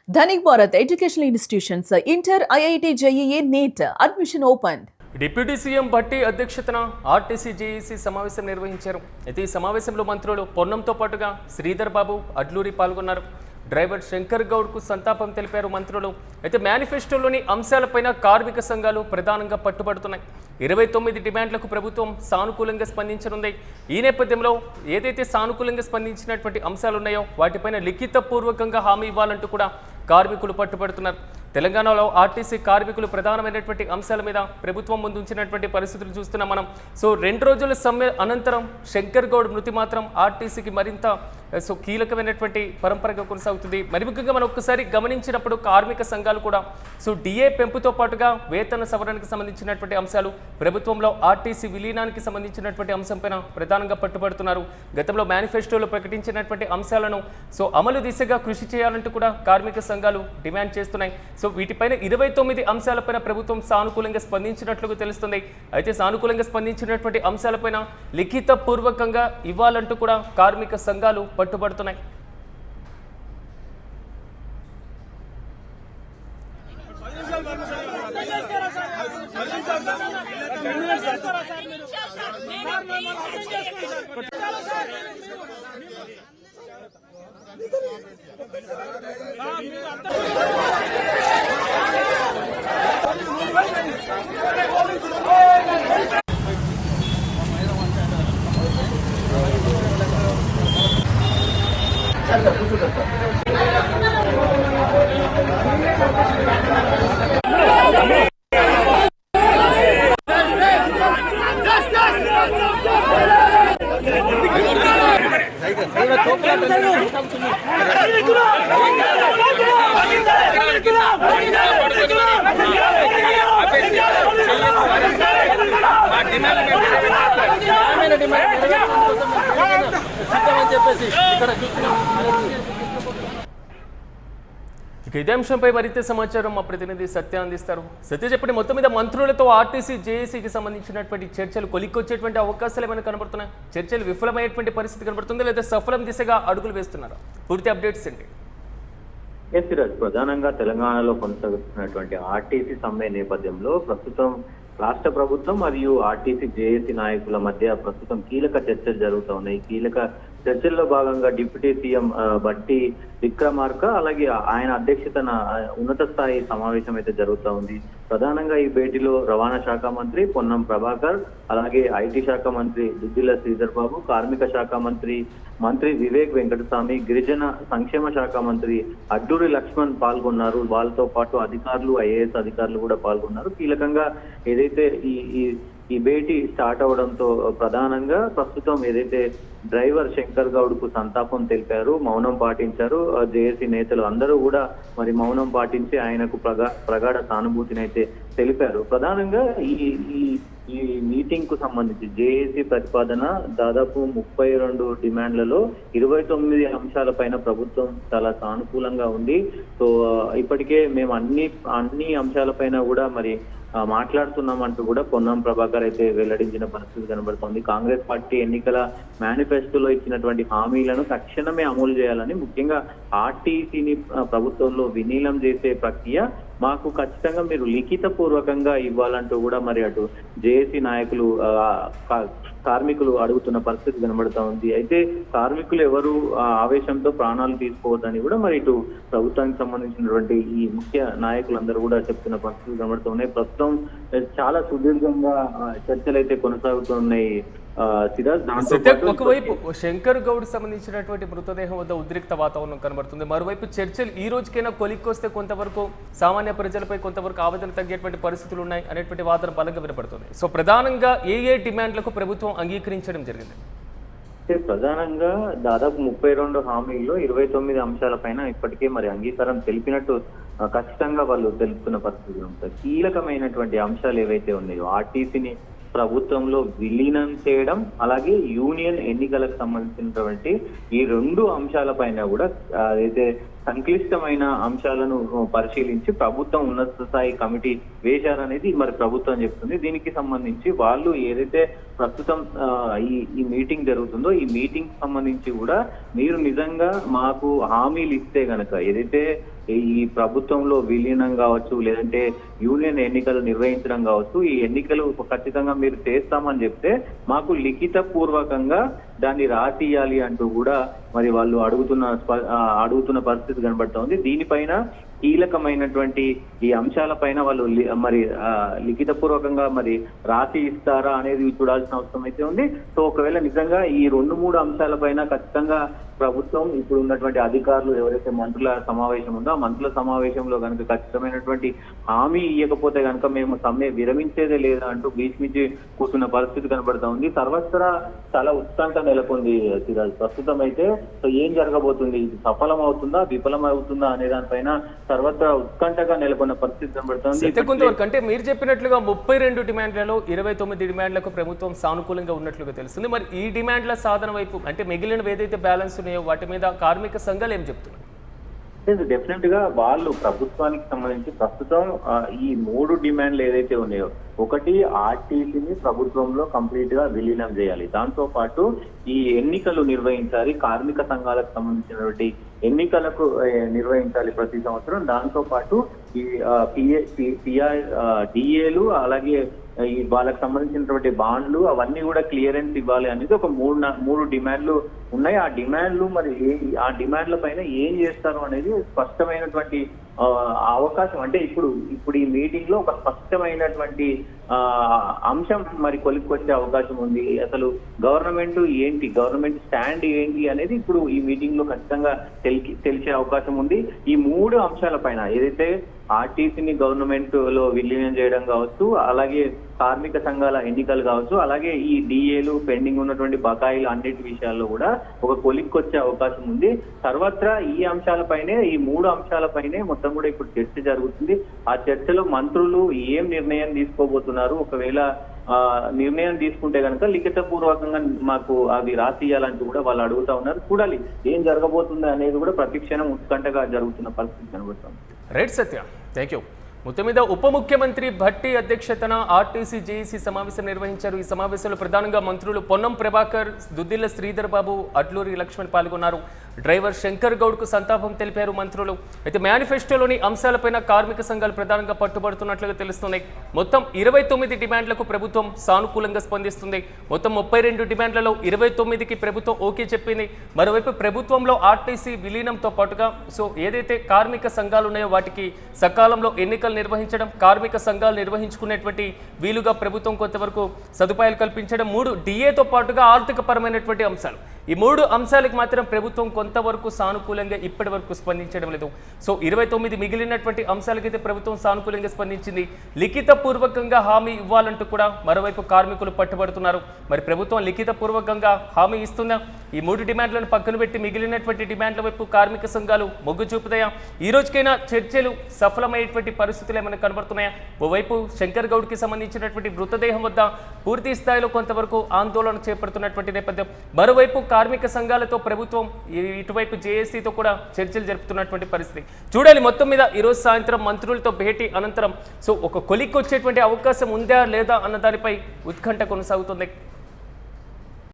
Dhanik Bharat Educational Institutions, Inter, IIT, JEE, NEET, admission opened. Deputy CM Bhatti అధ్యక్షతన RTC JAC సమావేశం నిర్వహించారు. అయితే ఈ సమావేశంలో మంత్రులు పొన్నంతో పాటుగా శ్రీధర్ బాబు, అడ్లూరి పాల్గొన్నారు. డ్రైవర్ శంకర్ గౌడ్కు సంతాపం తెలిపారు మంత్రులు. అయితే మేనిఫెస్టోలోని అంశాలపైన కార్మిక సంఘాలు ప్రధానంగా పట్టుబడుతున్నాయి. 29 డిమాండ్లకు ప్రభుత్వం సానుకూలంగా స్పందించనుంది. ఈ నేపథ్యంలో ఏదైతే సానుకూలంగా స్పందించినటువంటి అంశాలు ఉన్నాయో వాటిపైన లిఖితపూర్వకంగా హామీ ఇవ్వాలంటూ కూడా కార్మికులు పట్టుబడుతున్నారు. తెలంగాణలో ఆర్టీసీ కార్మికులు ప్రధానమైనటువంటి అంశాల మీద ప్రభుత్వం ముందు ఉంచినటువంటి పరిస్థితులు చూస్తున్నాం మనం. సో 2 రోజుల సమ్మె అనంతరం శంకర్ గౌడ్ మృతి మాత్రం ఆర్టీసీకి మరింత కీలకమైనటువంటి పరంపరగా కొనసాగుతుంది. మరి ముఖ్యంగా మనం ఒక్కసారి గమనించినప్పుడు కార్మిక సంఘాలు కూడా డిఏ పెంపుతో పాటుగా వేతన సవరణకు సంబంధించినటువంటి అంశాలు, ప్రభుత్వంలో ఆర్టీసీ విలీనానికి సంబంధించినటువంటి అంశంపైన ప్రధానంగా పట్టుబడుతున్నారు. గతంలో మేనిఫెస్టోలో ప్రకటించినటువంటి అంశాలను అమలు దిశగా కృషి చేయాలంటూ కూడా కార్మిక సంఘాలు డిమాండ్ చేస్తున్నాయి. వీటిపైన 29 అంశాలపైన ప్రభుత్వం సానుకూలంగా స్పందించినట్లుగా తెలుస్తుంది. అయితే సానుకూలంగా స్పందించినటువంటి అంశాలపైన లిఖిత పూర్వకంగా ఇవ్వాలంటూ కూడా కార్మిక సంఘాలు పట్టుబడుతున్నాయి. ఇదే అంశంపై మరింత సమాచారం మా ప్రతినిధి సత్య అందిస్తారు. సత్య, చెప్పండి, మొత్తం మీద మంత్రులతో ఆర్టీసీ జేఏసీకి సంబంధించినటువంటి చర్చలు కొలిక్కొచ్చేటువంటి అవకాశాలు ఏమైనా కనబడుతున్నాయి? చర్చలు విఫలమయ్యేటువంటి పరిస్థితి కనబడుతుంది, లేదా సఫలం దిశగా అడుగులు వేస్తున్నారా? పూర్తి అప్డేట్స్ ఏంటి? ప్రధానంగా తెలంగాణలో కొనసాగుతున్నటువంటి ఆర్టీసీ సమ్మె నేపథ్యంలో ప్రస్తుతం రాష్ట్ర ప్రభుత్వం మరియు ఆర్టీసీ జేఏసీ నాయకుల మధ్య ప్రస్తుతం కీలక చర్చలు జరుగుతూ ఉన్నాయి. కీలక చర్చల్లో భాగంగా డిప్యూటీ సీఎం భట్టి విక్రమార్క అలాగే ఆయన అధ్యక్షతన ఉన్నత స్థాయి సమావేశం అయితే జరుగుతూ ఉంది. ప్రధానంగా ఈ భేటీలో రవాణా శాఖ మంత్రి పొన్నం ప్రభాకర్, అలాగే ఐటీ శాఖ మంత్రి దుద్దిల శ్రీధర్ బాబు, కార్మిక శాఖ మంత్రి వివేక్ వెంకటస్వామి, గిరిజన సంక్షేమ శాఖ మంత్రి అడ్డూరి లక్ష్మణ్ పాల్గొన్నారు. వాళ్ళతో పాటు అధికారులు, ఐఏఎస్ అధికారులు కూడా పాల్గొన్నారు. కీలకంగా ఏదైతే ఈ భేటీ స్టార్ట్ అవడంతో ప్రధానంగా ప్రస్తుతం ఏదైతే డ్రైవర్ శంకర్ గౌడ్ కు సంతాపం తెలిపారు, మౌనం పాటించారు. జేఏసీ నేతలు అందరూ కూడా మరి మౌనం పాటించి ఆయనకు ప్రగాఢ సానుభూతిని అయితే తెలిపారు. ప్రధానంగా ఈ మీటింగ్ కు సంబంధించి జేఏసీ ప్రతిపాదన దాదాపు 32 డిమాండ్లలో 29 అంశాలపైన ప్రభుత్వం చాలా సానుకూలంగా ఉంది. సో ఇప్పటికే మేము అన్ని అంశాలపైన కూడా మరి మాట్లాడుతున్నామంటూ కూడా పొన్నం ప్రభాకర్ అయితే వెల్లడించిన పరిస్థితి కనబడుతోంది. కాంగ్రెస్ పార్టీ ఎన్నికల మేనిఫెస్టోలో ఇచ్చినటువంటి హామీలను తక్షణమే అమలు చేయాలని, ముఖ్యంగా ఆర్టీసీని ప్రభుత్వంలో విలీనం చేసే ప్రక్రియ మాకు ఖచ్చితంగా మీరు లిఖిత పూర్వకంగా ఇవ్వాలంటూ కూడా మరి అటు జేఏసీ నాయకులు కార్మికులు అడుగుతున్న పరిస్థితి కనబడతా ఉంది. అయితే కార్మికులు ఎవరు ఆవేశంతో ప్రాణాలు తీసుకోవద్దని కూడా మరి ఇటు ప్రభుత్వానికి సంబంధించినటువంటి ఈ ముఖ్య నాయకులందరూ కూడా చెప్తున్న పరిస్థితులు కనబడుతున్నాయి. ప్రస్తుతం చాలా సుదీర్ఘంగా చర్చలు అయితే కొనసాగుతున్నాయి. ఒకవైపు శంకర్ గౌడ్ సంబంధించినటువంటి మృతదేహం వద్ద ఉద్రిక్త వాతావరణం కనబడుతుంది. మరోవైపు చర్చలు ఈ రోజుకైనా కొలిక్కొస్తే కొంతవరకు సామాన్య ప్రజలపై కొంతవరకు ఆవేదన తగ్గేటువంటి పరిస్థితులు ఉన్నాయి అనేటువంటి వాదన బలంగా వినపడుతుంది. సో ప్రధానంగా ఏ డిమాండ్లకు ప్రభుత్వం అంగీకరించడం జరిగింది? ప్రధానంగా దాదాపు 32 హామీల్లో 29 అంశాలపైన ఇప్పటికే మరి అంగీకారం తెలిపినట్టు ఖచ్చితంగా వాళ్ళు తెలుపుతున్న పరిస్థితులు ఉంటాయి. కీలకమైనటువంటి అంశాలు ఏవైతే ఉన్నాయో ఆర్టీసీని ప్రభుత్వంలో విలీనం చేయడం, అలాగే యూనియన్ ఎన్నికలకు సంబంధించినటువంటి ఈ 2 అంశాలపైన కూడా అయితే సంక్లిష్టమైన అంశాలను పరిశీలించి ప్రభుత్వం ఉన్నత స్థాయి కమిటీ వేశారనేది మరి ప్రభుత్వం చెప్తుంది. దీనికి సంబంధించి వాళ్ళు ఏదైతే ప్రస్తుతం ఈ మీటింగ్ జరుగుతుందో ఈ మీటింగ్ సంబంధించి కూడా మీరు నిజంగా మాకు హామీలు ఇస్తే గనక, ఏదైతే ఈ ప్రభుత్వంలో విలీనం కావచ్చు, లేదంటే యూనియన్ ఎన్నికలు నిర్వహించడం కావచ్చు, ఈ ఎన్నికలు ఖచ్చితంగా మీరు చేస్తామని చెప్తే మాకు లిఖిత పూర్వకంగా దాన్ని రాసియాలి అంటూ కూడా మరి వాళ్ళు అడుగుతున్న పరిస్థితి కనబడుతోంది. దీనిపైన కీలకమైనటువంటి ఈ అంశాలపైన వాళ్ళు మరి లిఖిత పూర్వకంగా మరి రాసి ఇస్తారా అనేది చూడాల్సిన అవసరం అయితే ఉంది. సో ఒకవేళ నిజంగా ఈ 2-3 అంశాలపైన ఖచ్చితంగా ప్రభుత్వం ఇప్పుడు ఉన్నటువంటి అధికారులు ఎవరైతే మంత్రుల సమావేశం ఉందో ఆ మంత్రుల సమావేశంలో కనుక ఖచ్చితమైనటువంటి హామీ ఇవ్వకపోతే కనుక మేము సమ్మె విరమించేదే లేదా అంటూ భీష్మించి కూర్చున్న పరిస్థితి కనబడతా ఉంది. సర్వత్రా చాలా ఉత్కంఠ నెలకొంది సిరాజ్. ప్రస్తుతం అయితే సో ఏం జరగబోతుంది, ఇది సఫలం అవుతుందా విఫలం అవుతుందా అనే దానిపైన సర్వత్రా ఉత్కంఠగా నెలకొన్న పరిస్థితి కనబడుతుంది. కొంతవరకు అంటే మీరు చెప్పినట్లుగా 32 డిమాండ్లలో 29 డిమాండ్లకు ప్రభుత్వం సానుకూలంగా ఉన్నట్లుగా తెలుస్తుంది. మరి ఈ డిమాండ్ల సాధన వైపు అంటే మిగిలినవి ఏదైతే బ్యాలెన్స్ ఉన్నాయో వాటి మీద కార్మిక సంఘాలు ఏం చెప్తున్నారు? డెఫినెట్ గా వాళ్ళు ప్రభుత్వానికి సంబంధించి ప్రస్తుతం ఈ 3 డిమాండ్లు ఏదైతే ఉన్నాయో, ఒకటి ఆర్టీసీని ప్రభుత్వంలో కంప్లీట్ గా విలీనం చేయాలి, దాంతో పాటు ఈ ఎన్నికలు నిర్వహించాలి, కార్మిక సంఘాలకు సంబంధించినటువంటి ఎన్నికలకు నిర్వహించాలి ప్రతి సంవత్సరం, దాంతో పాటు ఈ డిఏలు అలాగే ఈ వాళ్ళకి సంబంధించినటువంటి బాండ్లు అవన్నీ కూడా క్లియరెన్స్ ఇవ్వాలి అనేది ఒక 3 డిమాండ్లు ఉన్నాయి. ఆ డిమాండ్లు మరి ఆ డిమాండ్ల పైన ఏం చేస్తారు అనేది స్పష్టమైనటువంటి అవకాశం అంటే ఇప్పుడు ఈ మీటింగ్ లో ఒక స్పష్టమైనటువంటి అంశం మరి కొలిక్కొచ్చే అవకాశం ఉంది. అసలు గవర్నమెంట్ ఏంటి, గవర్నమెంట్ స్టాండ్ ఏంటి అనేది ఇప్పుడు ఈ మీటింగ్ లో ఖచ్చితంగా తెలిసే అవకాశం ఉంది. ఈ 3 అంశాల పైన ఏదైతే ఆర్టీసీని గవర్నమెంట్ లో విలీనం చేయడం కావచ్చు, అలాగే కార్మిక సంఘాల ఎన్నికలు కావచ్చు, అలాగే ఈ డిఏలు పెండింగ్ ఉన్నటువంటి బకాయిలు అన్నిటి విషయాల్లో కూడా ఒక కొలిక్కొచ్చే అవకాశం ఉంది. సర్వత్రా ఈ అంశాలపైనే ఈ 3 అంశాలపైనే మొత్తం కూడా ఇప్పుడు చర్చ జరుగుతుంది. ఆ చర్చలో మంత్రులు ఏం నిర్ణయం తీసుకోబోతున్నారు, ఒకవేళ నిర్ణయం తీసుకుంటే కనుక లిఖిత పూర్వకంగా మాకు అవి రాసియాలంటూ కూడా వాళ్ళు అడుగుతా ఉన్నారు. చూడాలి ఏం జరగబోతుంది అనేది కూడా ప్రతిక్షణం ఉత్కంఠగా జరుగుతున్న పరిస్థితి కనబడుతుంది. Right Satya, thank you. మొత్తం మీద ఉప ముఖ్యమంత్రి భట్టి అధ్యక్షతన ఆర్టీసీ జేఏసీ సమావేశం నిర్వహించారు. ఈ సమావేశంలో ప్రధానంగా మంత్రులు పొన్నం ప్రభాకర్, దుద్దిల్ల శ్రీధర్ బాబు, అడ్లూరి లక్ష్మణ్ పాల్గొన్నారు. డ్రైవర్ శంకర్ గౌడ్కు సంతాపం తెలిపారు మంత్రులు. అయితే మేనిఫెస్టోలోని అంశాలపైన కార్మిక సంఘాలు ప్రధానంగా పట్టుబడుతున్నట్లుగా తెలుస్తున్నాయి. మొత్తం 29 డిమాండ్లకు ప్రభుత్వం సానుకూలంగా స్పందిస్తుంది. మొత్తం 32 డిమాండ్లలో 29కి ప్రభుత్వం ఓకే చెప్పింది. మరోవైపు ప్రభుత్వంలో ఆర్టీసీ విలీనంతో పాటుగా ఏదైతే కార్మిక సంఘాలు ఉన్నాయో వాటికి సకాలంలో ఎన్నికలు నిర్వహించడం, కార్మిక సంఘాలు నిర్వహించుకునేటువంటి వీలుగా ప్రభుత్వం కొంతవరకు సదుపాయాలు కల్పించడం, 3 డిఏతో పాటుగా ఆర్థిక పరమైనటువంటి అంశాలు, ఈ 3 అంశాలకు మాత్రం ప్రభుత్వం కొంతవరకు సానుకూలంగా ఇప్పటి వరకు స్పందించడం లేదు. 29 మిగిలినటువంటి అంశాలకైతే ప్రభుత్వం సానుకూలంగా స్పందించింది. లిఖిత పూర్వకంగా హామీ ఇవ్వాలంటూ కూడా మరోవైపు కార్మికులు పట్టుబడుతున్నారు. మరి ప్రభుత్వం లిఖిత పూర్వకంగా హామీ ఇస్తుందా? ఈ 3 డిమాండ్లను పక్కన పెట్టి మిగిలినటువంటి డిమాండ్ల వైపు కార్మిక సంఘాలు మొగ్గు చూపుతాయా? ఈ రోజుకైనా చర్చలు సఫలమయ్యేటువంటి పరిస్థితులు ఏమైనా కనబడుతున్నాయా? ఓవైపు శంకర్ గౌడ్కి సంబంధించినటువంటి మృతదేహం వద్ద పూర్తి స్థాయిలో కొంతవరకు ఆందోళన చేపడుతున్నటువంటి నేపథ్యం, మరోవైపు కార్మిక సంఘాలతో ప్రభుత్వం ఇటువైపు జేఏసీతో కూడా చర్చలు జరుపుతున్నటువంటి పరిస్థితి చూడాలి. మొత్తం మీద ఈరోజు సాయంత్రం మంత్రులతో భేటీ అనంతరం ఒక కొలిక్కి వచ్చేటువంటి అవకాశం ఉందా లేదా అన్న దానిపై ఉత్కంఠ కొనసాగుతుంది.